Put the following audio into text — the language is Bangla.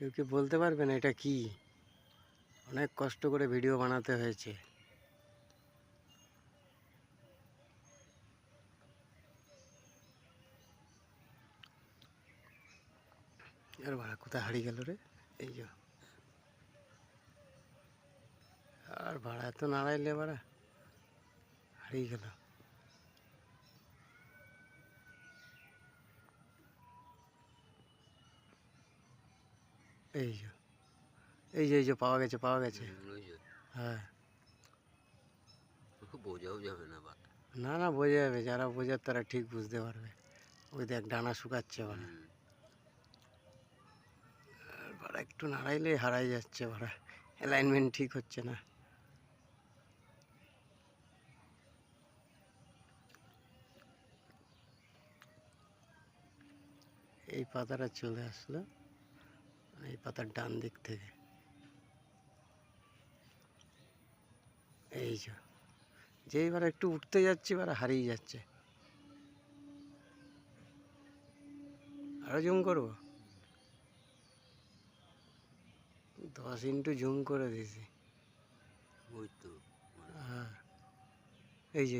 কেউ কি বলতে পারবেন এটা কি? অনেক কষ্ট করে ভিডিও বানাতে হয়েছে। আর ভাড়া কোথায় হারিয়ে গেল রে? এই যে, আর ভাড়া এত নাড়াইলে ভাড়া হারিয়ে গেল। এই যে এই যে পাওয়া গেছে হ্যাঁ। বোঝাও যাবে না বা না না, বোঝা যাবে, যারা বোঝার তারা ঠিক বুঝতে পারবে। ওই দেখ ডানা শুকাচ্ছে ভাড়া। আর ভাড়া একটু নাড়াইলে হারাই যাচ্ছে ভাড়া, অ্যালাইনমেন্ট ঠিক হচ্ছে না। এই পাতাটা চলে আসলো এই পাতার ডান দিক থেকে। এই যে যেইবার একটু উঠতে যাচ্ছি এবার হারিয়ে যাচ্ছে। আরো জুম করবো, 10 x জুম করে দিয়েছি। ওই তো হ্যাঁ, এই যে